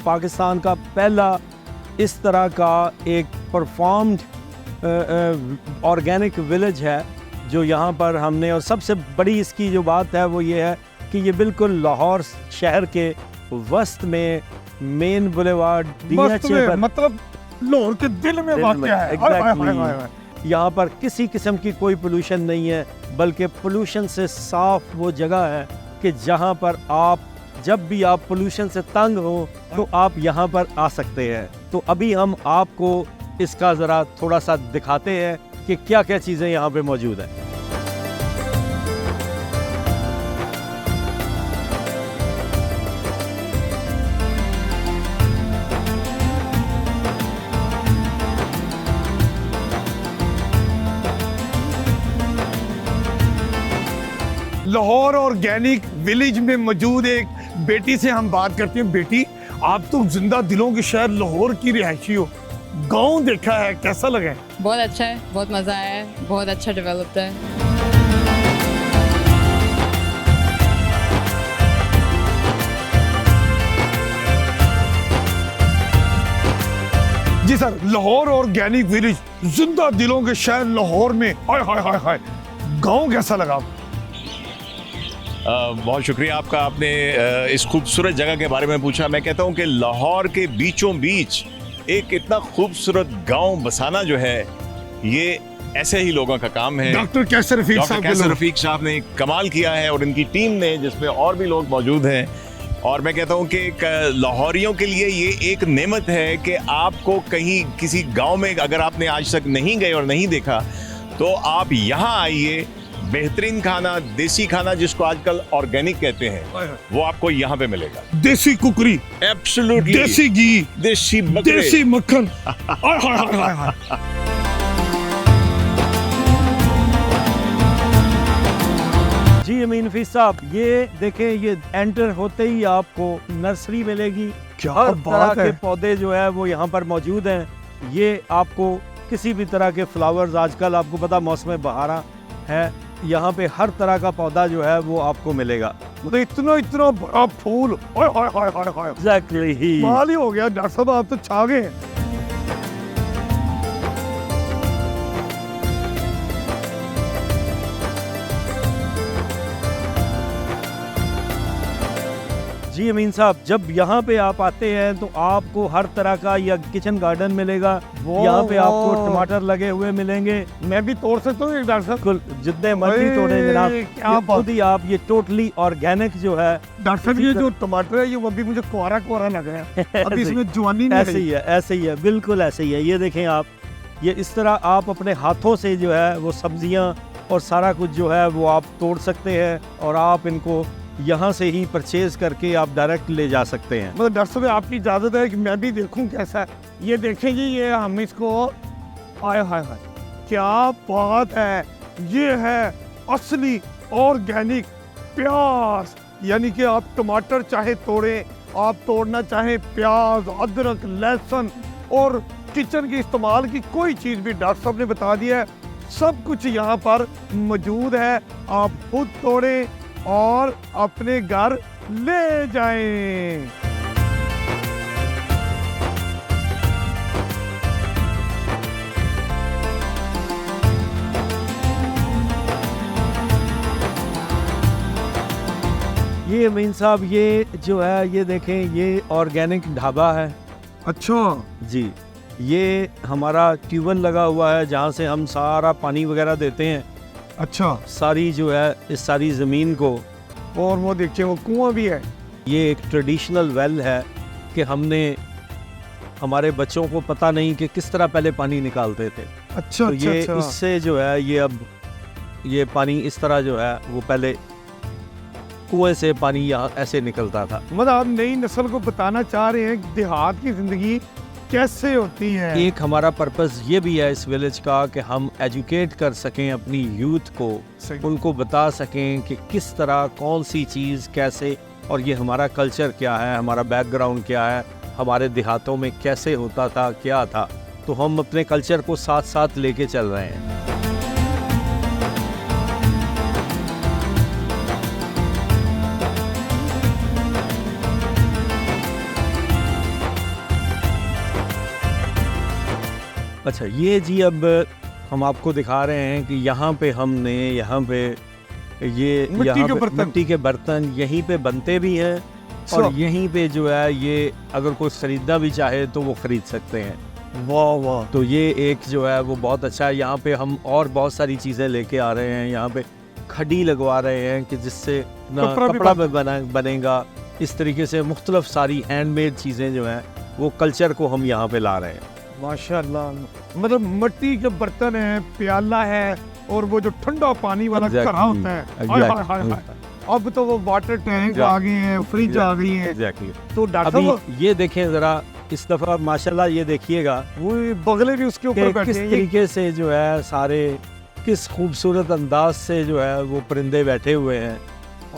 पाकिस्तान का पहला इस तरह का एक परफॉर्म्ड ऑर्गेनिक विलेज है जो यहाँ पर हमने, और सबसे बड़ी इसकी जो बात है वो ये है कि ये बिल्कुल लाहौर शहर के वस्त में मेन बुलेवार्ड डीएचए पर, मतलब लाहौर के दिल में वाक़या है। एग्जैक्टली। यहाँ पर किसी किस्म की कोई पोल्यूशन नहीं है, बल्कि पोल्यूशन से साफ वो जगह है कि जहाँ पर आप जब भी आप पोल्यूशन से तंग हो तो आप यहाँ पर आ सकते हैं। तो अभी हम आपको इसका ज़रा थोड़ा सा दिखाते हैं कि क्या क्या चीज़ें यहाँ पे मौजूद हैं। लाहौर ऑर्गेनिक विलेज में मौजूद एक बेटी से हम बात करते हैं। बेटी, आप तो जिंदा दिलों के शहर लाहौर की रिहायशी हो, गांव देखा है, कैसा लगा है? बहुत अच्छा है, बहुत मज़ा आया है, बहुत अच्छा डेवलप्ड है। जी सर, लाहौर ऑर्गेनिक विलेज, जिंदा दिलों के शहर लाहौर में, हाय हाय हाय हाय, गांव कैसा लगा? बहुत शुक्रिया आपका, आपने इस खूबसूरत जगह के बारे में पूछा। मैं कहता हूँ कि लाहौर के बीचों बीच एक इतना खूबसूरत गांव बसाना जो है, ये ऐसे ही लोगों का काम है। डॉक्टर कैसर रफीक साहब ने कमाल किया है और इनकी टीम ने, जिसमें और भी लोग मौजूद हैं। और मैं कहता हूँ कि लाहौरियों के लिए ये एक नेमत है कि आपको कहीं किसी गांव में अगर आपने आज तक नहीं गए और नहीं देखा तो आप यहाँ आइए। बेहतरीन खाना, देसी खाना जिसको आजकल ऑर्गेनिक कहते हैं, वो आपको यहाँ पे मिलेगा। देसी कुकरी, एब्सोल्युटली, देसी घी, देसी बकरे, देसी मक्खन। हाय हाय हाय हाय। जी अमीन नफीस साहब, ये देखें, ये एंटर होते ही आपको नर्सरी मिलेगी। क्या हर बात तरह है। के पौधे जो है वो यहाँ पर मौजूद हैं। ये आपको किसी भी तरह के फ्लावर्स, आजकल आपको पता मौसम बहारा है, यहाँ पे हर तरह का पौधा जो है वो आपको मिलेगा। मतलब इतना इतना बड़ा फूल, हाय हाय हाय हाय हाय। एग्जैक्टली, माल ही हो गया डॉक्टर साहब, आप तो छा गए। जी अमीन साहब, जब यहाँ पे आप आते हैं तो आपको हर तरह का या किचन गार्डन मिलेगा। यहाँ पे आपको टमाटर लगे हुए मिलेंगे। मैं भी तोड़ सकता हूँ डॉक्टर साहब? बिल्कुल, जितने मर्जी तोड़े जनाब। क्या खुद ही आप, ये टोटली ऑर्गेनिक जो है। डॉक्टर साहब, ये जो टमाटर है, ये वो अभी मुझे कोहरा कोहरा लग रहा है, अभी इसमें जवानी नहीं ऐसे ही है, ऐसे ही है, बिल्कुल ऐसे ही है। ये देखें आप, ये इस तरह आप अपने हाथों से जो है वो सब्जियां और सारा कुछ जो है वो आप तोड़ सकते हैं, और आप इनको यहाँ से ही परचेज करके आप डायरेक्ट ले जा सकते हैं। मतलब डॉक्टर साहब, आपकी इजाज़त है कि मैं भी देखूं कैसा है? ये देखें जी, ये हम इसको, हाय हाय हाय, क्या बात है। ये है असली ऑर्गेनिक प्याज, यानी कि आप टमाटर चाहे तोड़ें, आप तोड़ना चाहें प्याज, अदरक, लहसुन और किचन के इस्तेमाल की कोई चीज़ भी डॉक्टर साहब ने बता दिया है। सब कुछ यहाँ पर मौजूद है। आप खुद तोड़ें और अपने घर ले जाएं। ये अमीन साहब, ये जो है, ये देखें, ये ऑर्गेनिक ढाबा है। अच्छा जी, ये हमारा ट्यूबवेल लगा हुआ है जहाँ से हम सारा पानी वगैरह देते हैं। अच्छा, सारी जो है इस सारी ज़मीन को। और वो देखिए, वो कुआं भी है। ये एक ट्रेडिशनल वेल है कि हमने, हमारे बच्चों को पता नहीं कि किस तरह पहले पानी निकालते थे। अच्छा तो अच्छा ये अच्छा। इससे जो है, ये अब ये पानी इस तरह जो है वो पहले कुएं से पानी यहाँ ऐसे निकलता था। मतलब आप नई नस्ल को बताना चाह रहे हैं कि देहात की जिंदगी कैसे होती है। एक हमारा पर्पस ये भी है इस विलेज का कि हम एजुकेट कर सकें अपनी यूथ को, उनको बता सकें कि किस तरह, कौन सी चीज़ कैसे, और ये हमारा कल्चर क्या है, हमारा बैकग्राउंड क्या है, हमारे देहातों में कैसे होता था, क्या था। तो हम अपने कल्चर को साथ साथ लेके चल रहे हैं। अच्छा ये जी अब हम आपको दिखा रहे हैं कि यहाँ पे हमने यहाँ पे ये मिट्टी यहाँ के पे बर्तन। मिट्टी के बर्तन यहीं पे बनते भी हैं और अच्छा। यहीं पे जो है ये अगर कोई ख़रीदना भी चाहे तो वो ख़रीद सकते हैं। वाह वाह, तो ये एक जो है वो बहुत अच्छा है। यहाँ पे हम और बहुत सारी चीज़ें लेके आ रहे हैं। यहाँ पे खड़ी लगवा रहे हैं कि जिससे ना कपड़ा भी कपड़ा भी बनेगा। इस तरीके से मुख्तलिफ सारी हैंडमेड चीज़ें जो हैं वो कल्चर को हम यहाँ पे ला रहे हैं। माशाल्लाह, मतलब मिट्टी के बर्तन है, प्याला है, और वो जो ठंडा पानी वाला Exactly, घड़ा होता है। हाय हाय हाय हाय। अब तो वो वाटर टैंक आ गए हैं, फ्रिज आ गई है। एग्जैक्टली। तो डॉक्टर अभी साहब ये देखें ज़रा इस दफ़ा माशाल्लाह ये देखिएगा वो बगले भी उसके ऊपर कि बैठे किस हैं। ये तरीके से जो है सारे किस खूबसूरत अंदाज से जो है वो परिंदे बैठे हुए हैं।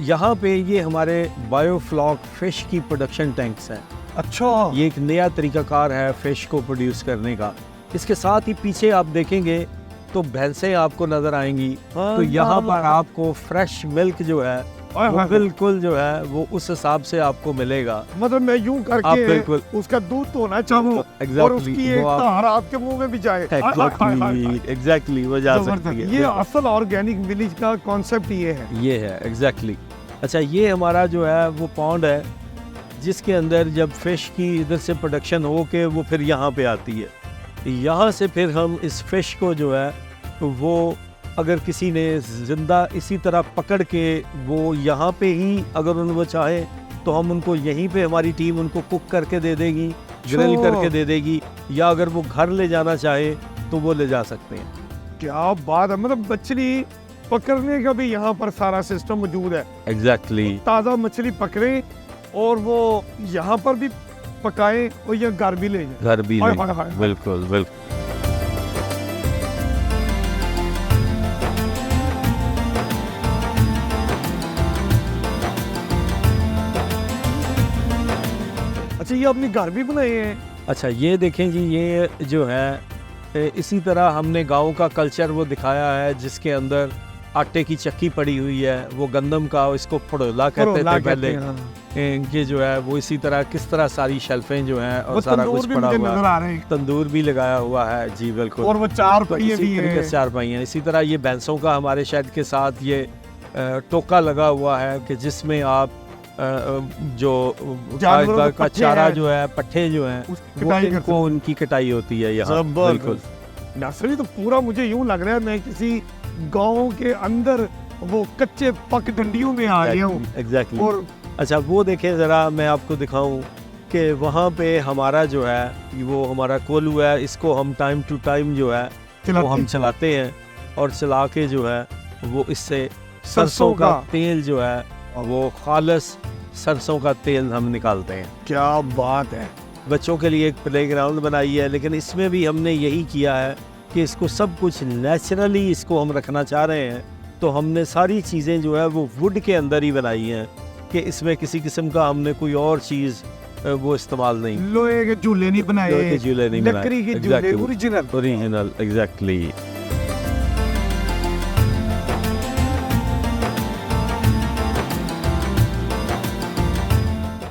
यहाँ पे ये हमारे बायोफ्लॉक फ़िश की प्रोडक्शन टैंक्स हैं। अच्छा, ये एक नया तरीकाकार है फ़िश को प्रोड्यूस करने का। इसके साथ ही पीछे आप देखेंगे तो भैंसें आपको नज़र आएंगी। तो यहाँ पर आपको फ्रेश मिल्क जो है हाय वो हाय। बिल्कुल जो है वो उस हिसाब से आपको मिलेगा। मतलब मैं यूं आप करके बिल्कुल उसका दूध धोना चाहूँ Exactly, और उसकी एक वो आप- धार आपके मुंह में भी जाए। हाय, हाय, हाय, हाय। एग्जैक्टली वो जा जबरदस्त। सकती है। ये असल ऑर्गेनिक विलेज का कॉन्सेप्ट ये है। ये है एग्जैक्टली। अच्छा ये हमारा जो है वो पॉन्ड है जिसके अंदर जब फ़िश की इधर से प्रोडक्शन हो के वो फिर यहाँ पे आती है। यहाँ से फिर हम इस फ़िश को जो है वो अगर किसी ने ज़िंदा इसी तरह पकड़ के वो यहाँ पे ही अगर वो चाहे तो हम उनको यहीं पे हमारी टीम उनको कुक करके दे देगी, ग्रिल अच्छा। करके दे देगी, या अगर वो घर ले जाना चाहे तो वो ले जा सकते हैं। क्या बात है, मतलब मछली पकड़ने का भी यहाँ पर सारा सिस्टम मौजूद है। एग्जैक्टली ताज़ा मछली पकड़े और वो यहाँ पर भी पकाए और या घर भी ले जाए। घर भी हाय, नहीं। हाय, हाय, हाय। बिल्कुल बिल्कुल। अच्छा, ये अपने घर भी बनाए हैं। अच्छा ये देखें जी ये जो है इसी तरह हमने गांव का कल्चर वो दिखाया है जिसके अंदर आटे की चक्की पड़ी हुई है, वो गंदम का इसको फड़ोला कहते फरोला थे पहले। कहते हैं, हाँ। इनके जो है वो इसी तरह किस तरह सारी शेल्फें जो हैं वो और सारा तंदूर कुछ भी पड़ा मुझे हुआ नजर है। आ रहे हैं तंदूर भी लगाया हुआ है जी बिल्कुल। और वो चार तो पहिए इसी भी तरीके से हैं। चार पहिए हैं। इसी तरह ये भैंसों का हमारे शेड के साथ ये टोका लगा हुआ है कि जिसमें आप जो जानवरों गाय के का पट्ठे चारा हैं, जो है पट्ठे जो हैं उसकी वो कटाई करते इनको उनकी कटाई होती है यहाँ बिल्कुल। नर्सरी तो पूरा मुझे यूं लग रहा है मैं किसी गांव के अंदर वो कच्चे पक डंडियों में आ गया हूँ। एग्जैक्टली। और अच्छा वो देखें ज़रा मैं आपको दिखाऊं कि वहाँ पे हमारा जो है वो हमारा कोलू है, इसको हम टाइम टू टाइम जो है वो हम चलाते हैं और चला के जो है वो इससे सरसों का तेल जो है वो खालिस सरसों का तेल हम निकालते हैं। क्या बात है। बच्चों के लिए एक प्लेग्राउंड बनाई है, लेकिन इसमें भी हमने यही किया है कि इसको सब कुछ नेचुरली इसको हम रखना चाह रहे हैं। तो हमने सारी चीज़ें जो है वो वुड के अंदर ही बनाई हैं कि इसमें किसी किस्म का हमने कोई और चीज़ वो इस्तेमाल नहीं। लोहे के झूले नहीं बनाए, लोहे के झूले नहीं बनाए। लकड़ी के झूले Exactly. Original. Original exactly.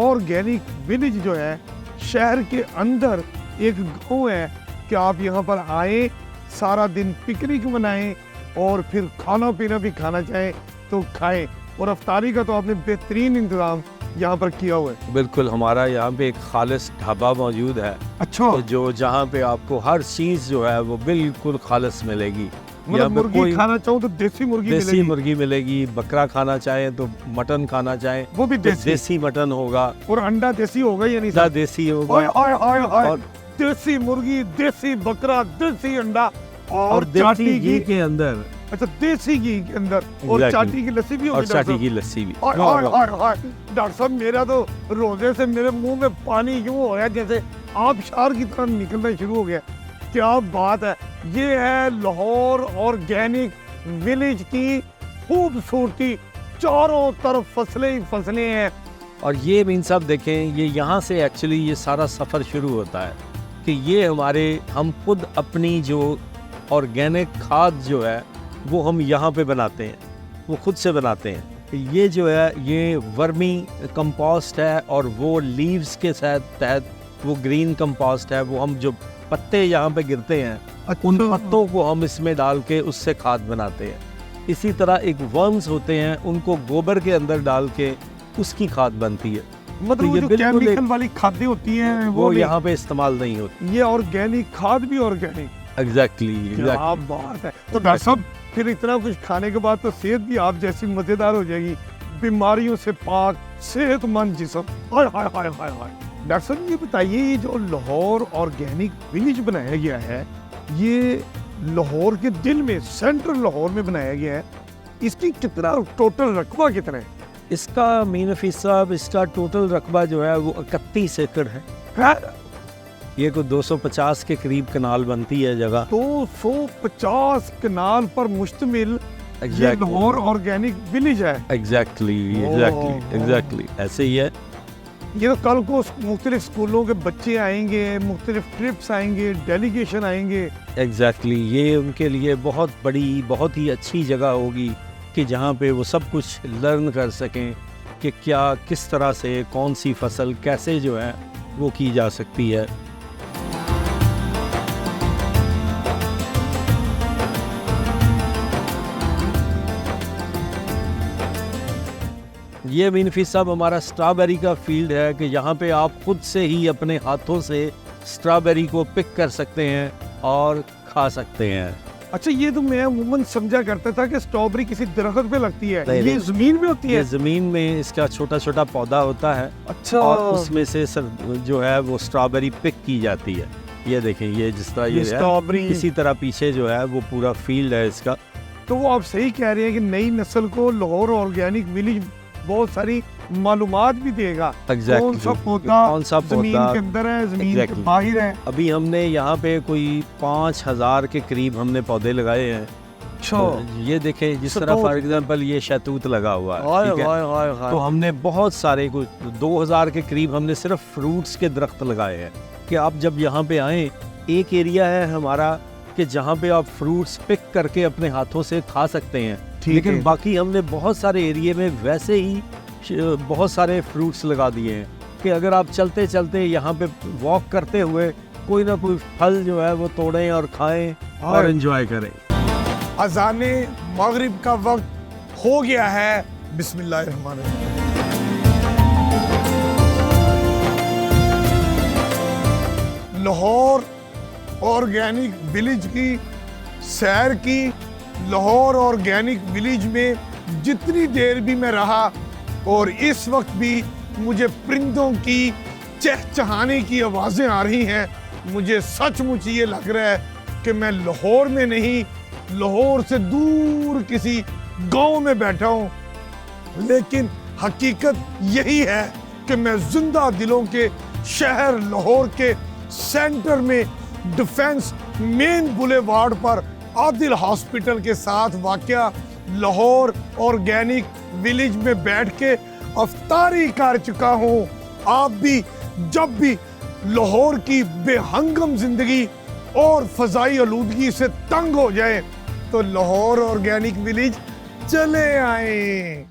Organic village जो है शहर के अंदर एक गांव है कि आप यहाँ पर आए, सारा दिन पिकनिक मनाएं और फिर खाना पीना भी खाना चाहें तो खाएं। और अफ्तारी का तो आपने बेहतरीन इंतजाम यहाँ पर किया हुआ है। बिल्कुल हमारा यहाँ पे एक खालिस ढाबा मौजूद है अच्छा, तो जो जहाँ पे आपको हर चीज़ जो है वो बिल्कुल खालिस मिलेगी। यहाँ मतलब पे मुर्गी खाना चाहूँ तो देसी मुर्गी देसी मिलेगी। मुर्गी मिलेगी, बकरा खाना चाहें तो मटन खाना चाहें वो भी तो देसी। देसी मटन होगा, और अंडा देसी होगा या नहीं अंडा साहब? देसी हाय होगा हाय हाय हाय। और देसी मुर्गी, देसी बकरा, देसी अंडा और और देसी चाटी घी की। के अंदर अच्छा, देसी घी के अंदर और Exactly. चाटी की लस्सी भी होगी और डॉक्टर चाटी साहब? की लस्सी भी। हाय हाय हाय हाय। डॉक्टर साहब मेरा तो रोजे से मेरे मुंह में पानी यूं हो रहा है जैसे आबशार की तरह निकलना शुरू हो गया। क्या बात है। ये है लाहौर ऑर्गेनिक विलेज की खूबसूरती, चारों तरफ फसलें ही फसलें हैं। और ये मीन साहब देखें ये यहाँ से एक्चुअली ये सारा सफ़र शुरू होता है कि ये हमारे हम खुद अपनी जो ऑर्गेनिक खाद जो है वो हम यहाँ पे बनाते हैं, वो खुद से बनाते हैं। ये जो है ये वर्मी कंपोस्ट है और वो लीव्स के तहत वो ग्रीन कंपोस्ट है, वो हम जो पत्ते यहाँ पे गिरते हैं, उन पत्तों को हम इसमें डाल के उससे खाद बनाते हैं। इसी तरह एक वर्म्स होते हैं, उनको गोबर के अंदर डाल के उसकी खाद बनती है। मतलब वो ये जो बिल्कुल केमिकल वाली खादें होती हैं वो नहीं। यहाँ पे इस्तेमाल नहीं होती। ये ऑर्गेनिक खाद भी ऑर्गेनिक। एग्जैक्टली क्या बात है। तो डॉक्टर साहब फिर इतना कुछ खाने के बाद तो सेहत भी आप जैसी मजेदार हो जाएगी, बीमारियों से पाक सेहतमंद जिस्म। हाय हाय हाय हाय हाय। डॉक्टर साहब ये बताइए, ये जो लाहौर ऑर्गेनिक विलेज बनाया गया है, ये लाहौर के दिल में, सेंट्रल लाहौर में बनाया गया है, इसकी कितना टोटल रकबा कितना है? इसका मीन हफीज साहब, इसका टोटल रकबा जो है वो 31 एकड़ है। ये को 250 के करीब कनाल बनती है जगह। 250 कनाल पर मुश्तमिल ये लाहौर ऑर्गेनिक विलेज है। एग्जैक्टली ऐसे ही है। ये तो कल को मुख्तलिफ स्कूलों के बच्चे आएंगे, मुख्तलिफ ट्रिप्स आएंगे, डेलीगेशन आएंगे। एग्जैक्टली ये उनके लिए बहुत बड़ी, बहुत ही अच्छी जगह होगी कि जहाँ पे वो सब कुछ लर्न कर सकें कि क्या, किस तरह से कौन सी फसल कैसे जो है वो की जा सकती है। ये मीन हफीज साहब हमारा स्ट्रॉबेरी का फील्ड है कि यहाँ पे आप खुद से ही अपने हाथों से स्ट्रॉबेरी को पिक कर सकते हैं और खा सकते हैं। अच्छा, ये तो मैं अमूमन समझा करता था कि स्ट्रॉबेरी किसी दरख्त पे लगती है, ये जमीन में होती ये है। जमीन में इसका छोटा छोटा पौधा होता है। अच्छा। और उसमें से जो है वो स्ट्रॉबेरी पिक की जाती है। ये देखें, ये जिस तरह ये स्ट्रॉबेरी, इसी तरह पीछे जो है वो पूरा फील्ड है इसका। तो वो आप सही कह रहे हैं कि नई नस्ल को लाहौर ऑर्गेनिक विलेज बहुत सारी मालूमात भी देगा। कौन सा पौधा जमीन के अंदर है, जमीन के बाहर है। अभी हमने यहाँ पे कोई 5000 के करीब हमने पौधे लगाए हैं। तो ये देखें, जिस तरह फॉर एग्जांपल ये शहतूत लगा हुआ है, ठीक है? तो हमने बहुत सारे, कुछ 2000 के करीब हमने सिर्फ फ्रूट्स के दरख्त लगाए हैं कि आप जब यहाँ पे आएँ, एक एरिया है हमारा कि जहाँ पे आप फ्रूट्स पिक करके अपने हाथों से खा सकते हैं। लेकिन बाकी हमने बहुत सारे एरिया में वैसे ही बहुत सारे फ्रूट्स लगा दिए हैं कि अगर आप चलते चलते यहाँ पे वॉक करते हुए कोई ना कोई फल जो है वो तोड़ें और खाएं और एंजॉय करें। अज़ाने मगरिब का वक्त हो गया है। बिस्मिल्लाहिर्रहमानिर्रहीम। लाहौर ऑर्गेनिक विलेज की सैर की। लाहौर ऑर्गेनिक विलेज में जितनी देर भी मैं रहा और इस वक्त भी मुझे परिंदों की चहचहाने की आवाज़ें आ रही हैं, मुझे सचमुच ये लग रहा है कि मैं लाहौर में नहीं, लाहौर से दूर किसी गांव में बैठा हूँ। लेकिन हकीकत यही है कि मैं जिंदा दिलों के शहर लाहौर के सेंटर में डिफेंस मेन बुलेवार्ड पर आदिल हॉस्पिटल के साथ वाक़या लाहौर ऑर्गेनिक विलेज में बैठ के अफ्तारी कर चुका हूँ। आप भी जब भी लाहौर की बेहंगम जिंदगी और फजाई आलूदगी से तंग हो जाए तो लाहौर ऑर्गेनिक विलेज चले आए।